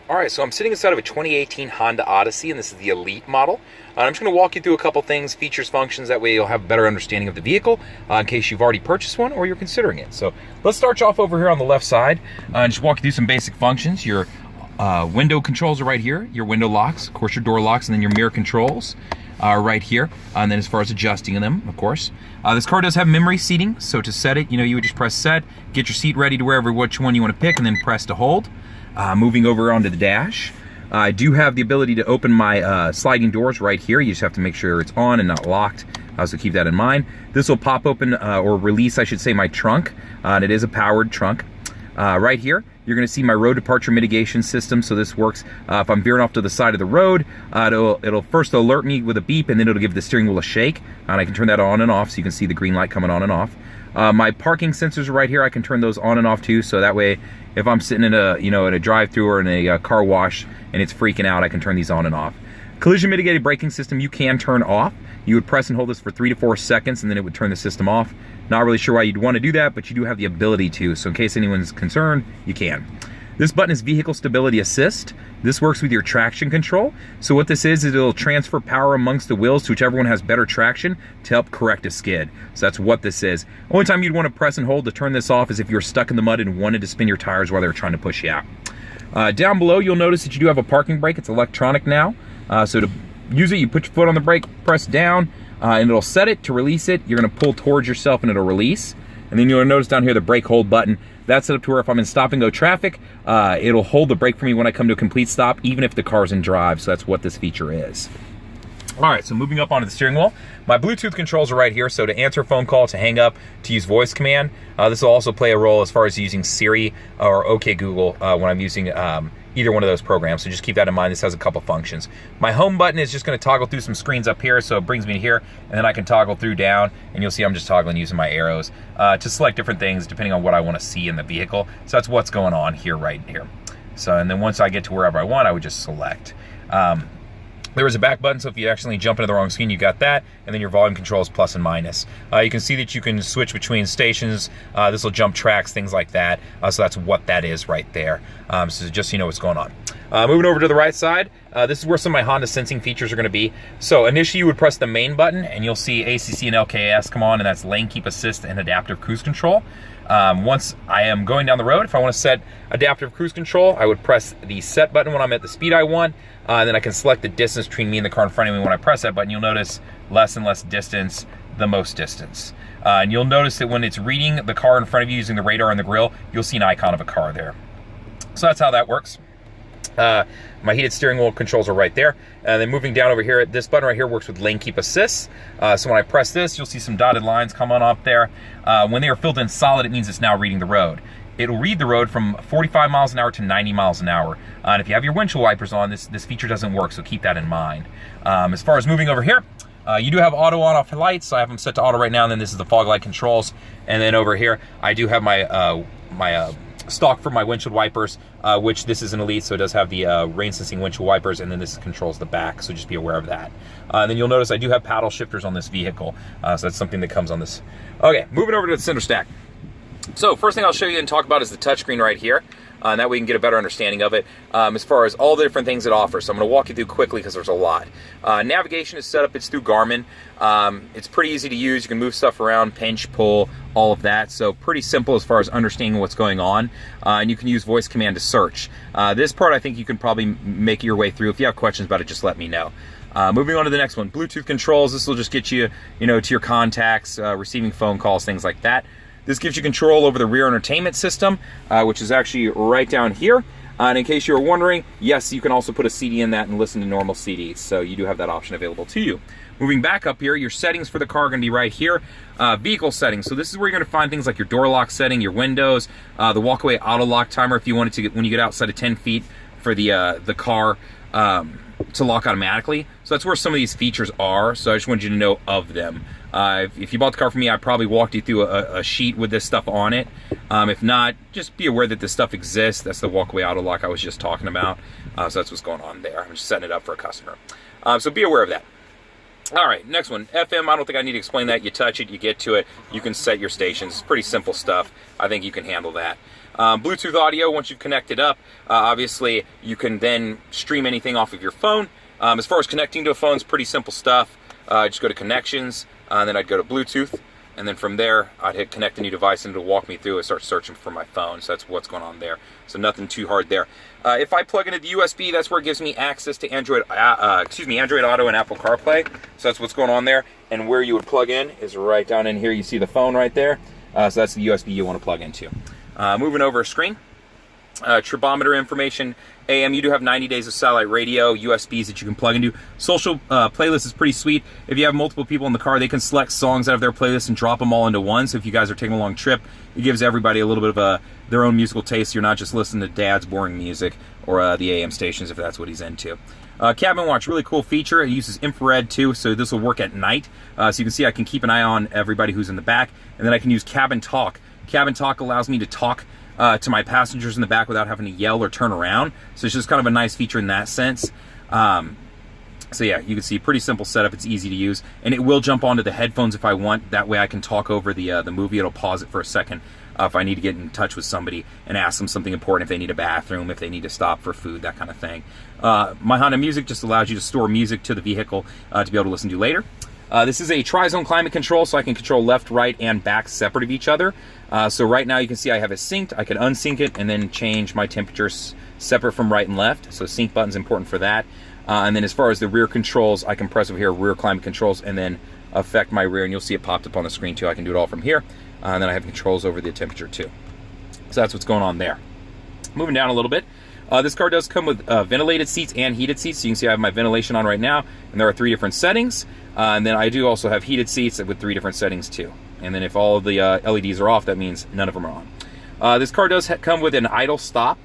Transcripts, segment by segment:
All right, so I'm sitting inside of a 2018 Honda Odyssey, and this is the Elite model. I'm just going to walk you through a couple things, features, functions. That way you'll have a better understanding of the vehicle in case you've already purchased one or you're considering it. So let's start you off over here on the left side and just walk you through some basic functions. Your window controls are right here, your window locks, of course your door locks, and then your mirror controls are right here. And then as far as adjusting them, of course. This car does have memory seating, so to set it, you would just press set, get your seat ready to which one you want to pick, and then press to hold. Moving over onto the dash, I do have the ability to open my sliding doors right here. You just have to make sure it's on and not locked, so keep that in mind. This will pop open, or release, I should say, my trunk, and it is a powered trunk. Right here, you're going to see my road departure mitigation system. So this works if I'm veering off to the side of the road, it'll first alert me with a beep, and then it'll give the steering wheel a shake, and I can turn that on and off so you can see the green light coming on and off. My parking sensors are right here. I can turn those on and off too, so that way if I'm sitting in a in a drive-through or in a car wash and it's freaking out, I can turn these on and off. Collision mitigated braking system you can turn off. You would press and hold this for 3 to 4 seconds and then it would turn the system off. Not really sure why you'd want to do that, but you do have the ability to, so in case anyone's concerned, you can. This button is vehicle stability assist. This works with your traction control. So what this is it'll transfer power amongst the wheels to whichever one has better traction to help correct a skid. So that's what this is. Only time you'd want to press and hold to turn this off is if you're stuck in the mud and wanted to spin your tires while they were trying to push you out. Down below, you'll notice that you do have a parking brake. It's electronic now. So to use it, you put your foot on the brake, press down, and it'll set it. To release it, you're going to pull towards yourself and it'll release. And then you'll notice down here the brake hold button. That's set up to where if I'm in stop and go traffic, it'll hold the brake for me when I come to a complete stop, even if the car's in drive. So that's what this feature is. All right, so moving up onto the steering wheel, my Bluetooth controls are right here. So to answer a phone call, to hang up, to use voice command, this will also play a role as far as using Siri or OK Google when I'm using either one of those programs. So just keep that in mind. This has a couple functions. My home button is just going to toggle through some screens up here. So it brings me to here, and then I can toggle through down, and you'll see I'm just toggling using my arrows to select different things depending on what I want to see in the vehicle. So that's what's going on here, right here. So, and then once I get to wherever I want, I would just select. There is a back button, so if you accidentally jump into the wrong screen, you got that, and then your volume controls plus and minus. You can see that you can switch between stations. This will jump tracks, things like that. So that's what that is right there. So just so you know what's going on. Moving over to the right side, this is where some of my Honda sensing features are going to be. So initially you would press the main button, and you'll see ACC and LKS come on, and that's lane keep assist and adaptive cruise control. Once I am going down the road, if I want to set adaptive cruise control, I would press the set button when I'm at the speed I want, and then I can select the distance between me and the car in front of me. When I press that button, you'll notice less and less distance, the most distance. And you'll notice that when it's reading the car in front of you using the radar and the grill, you'll see an icon of a car there. So that's how that works. My heated steering wheel controls are right there. And then moving down over here, this button right here works with lane keep assist. So when I press this, you'll see some dotted lines coming up there. When they are filled in solid, it means it's now reading the road. It'll read the road from 45 miles an hour to 90 miles an hour. And if you have your windshield wipers on, this feature doesn't work, so keep that in mind. As far as moving over here, you do have auto on-off lights. So I have them set to auto right now, and then this is the fog light controls. And then over here, I do have my stock for my windshield wipers, which this is an Elite, so it does have the rain sensing windshield wipers, and then this controls the back, so just be aware of that. And then you'll notice I do have paddle shifters on this vehicle, so that's something that comes on this. Okay, moving over to the center stack. So first thing I'll show you and talk about is the touchscreen right here. And that way you can get a better understanding of it as far as all the different things it offers. So I'm going to walk you through quickly because there's a lot. Navigation is set up, it's through Garmin. It's pretty easy to use. You can move stuff around, pinch, pull, all of that. So pretty simple as far as understanding what's going on. And you can use voice command to search. This part I think you can probably make your way through. If you have questions about it, just let me know. Moving on to the next one, Bluetooth controls. This will just get you, to your contacts, receiving phone calls, things like that. This gives you control over the rear entertainment system, which is actually right down here. And in case you were wondering, yes, you can also put a CD in that and listen to normal CDs. So you do have that option available to you. Moving back up here, your settings for the car are going to be right here. Vehicle settings. So this is where you're going to find things like your door lock setting, your windows, the walkaway auto lock timer if you wanted to get, when you get outside of 10 feet for the car to lock automatically. So that's where some of these features are. So I just wanted you to know of them. If you bought the car from me, I probably walked you through a sheet with this stuff on it. If not, just be aware that this stuff exists. That's the walkaway auto lock I was just talking about. So that's what's going on there. I'm just setting it up for a customer. So be aware of that. All right, next one, FM. I don't think I need to explain that. You touch it, you get to it, you can set your stations. It's pretty simple stuff. I think you can handle that. Bluetooth audio, once you've connected up, obviously you can then stream anything off of your phone. As far as connecting to a phone, it's pretty simple stuff. Just go to connections, and then I'd go to Bluetooth, and then from there I'd hit connect a new device, and it'll walk me through and start searching for my phone. So that's what's going on there. So nothing too hard there. If I plug into the USB, that's where it gives me access to Android Auto and Apple CarPlay. So that's what's going on there. And where you would plug in is right down in here. You see the phone right there. So that's the USB you want to plug into. Moving over a screen. Tribometer information. AM, you do have 90 days of satellite radio, USBs that you can plug into. Social playlist is pretty sweet. If you have multiple people in the car, they can select songs out of their playlist and drop them all into one. So if you guys are taking a long trip, it gives everybody a little bit of their own musical taste. You're not just listening to Dad's boring music or the AM stations if that's what he's into. Cabin watch, really cool feature. It uses infrared too, so this will work at night. So you can see I can keep an eye on everybody who's in the back, and then I can use cabin talk. Cabin talk allows me to talk to my passengers in the back without having to yell or turn around. So it's just kind of a nice feature in that sense. So yeah, you can see pretty simple setup. It's easy to use, and it will jump onto the headphones if I want. That way I can talk over the movie. It'll pause it for a second if I need to get in touch with somebody and ask them something important, if they need a bathroom, if they need to stop for food, that kind of thing. My Honda Music just allows you to store music to the vehicle to be able to listen to later. This is a tri-zone climate control, so I can control left, right, and back separate of each other. So right now you can see I have it synced. I can unsync it and then change my temperatures separate from right and left. So sync button's important for that. And then as far as the rear controls, I can press over here, rear climate controls, and then affect my rear, and you'll see it popped up on the screen too. I can do it all from here. And then I have controls over the temperature too. So that's what's going on there. Moving down a little bit. This car does come with ventilated seats and heated seats. So you can see I have my ventilation on right now, and there are 3 different settings. And then I do also have heated seats with 3 different settings too. And then if all of the LEDs are off, that means none of them are on. This car does come with an idle stop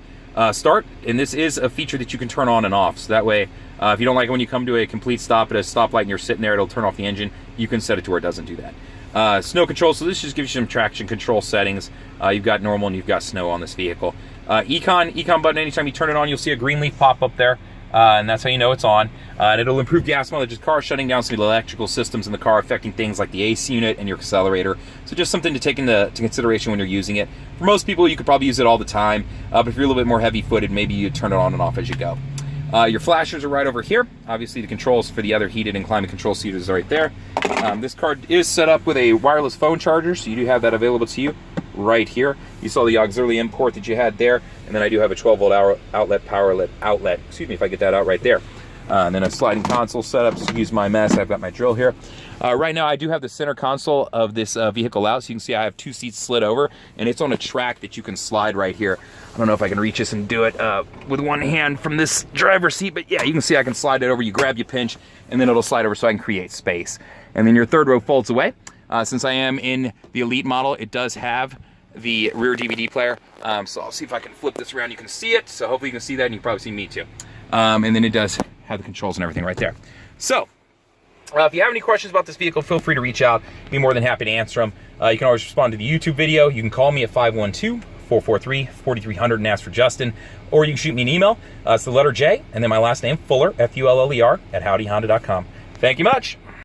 start, and this is a feature that you can turn on and off. So that way, if you don't like it when you come to a complete stop at a stoplight and you're sitting there, it'll turn off the engine. You can set it to where it doesn't do that. Snow control, so this just gives you some traction control settings. You've got normal and you've got snow on this vehicle. Econ button, anytime you turn it on, you'll see a green leaf pop up there. And that's how you know it's on. And it'll improve gas mileage. This car is shutting down some of the electrical systems in the car, affecting things like the AC unit and your accelerator. So just something to take into consideration when you're using it. For most people, you could probably use it all the time. But if you're a little bit more heavy-footed, maybe you turn it on and off as you go. Your flashers are right over here. Obviously, the controls for the other heated and climate control seats are right there. This car is set up with a wireless phone charger, so you do have that available to you right here. You saw the auxiliary in port that you had there, and then I do have a 12-volt outlet, power outlet. Excuse me if I get that out right there. And then a sliding console setup. Excuse my mess. I've got my drill here. Right now, I do have the center console of this vehicle out, so you can see I have 2 seats slid over, and it's on a track that you can slide right here. I don't know if I can reach this and do it with one hand from this driver's seat, but yeah, you can see I can slide it over. You grab, you pinch, and then it'll slide over so I can create space. And then your third row folds away. Since I am in the Elite model, it does have the rear DVD player. So I'll see if I can flip this around. You can see it, so hopefully you can see that, and you can probably see me too. And then it does have the controls and everything right there. So, if you have any questions about this vehicle, feel free to reach out. Be more than happy to answer them. You can always respond to the YouTube video. You can call me at 512-443-4300 and ask for Justin. Or you can shoot me an email. It's the letter J, and then my last name, Fuller, F-U-L-L-E-R, @howdyhonda.com. Thank you much.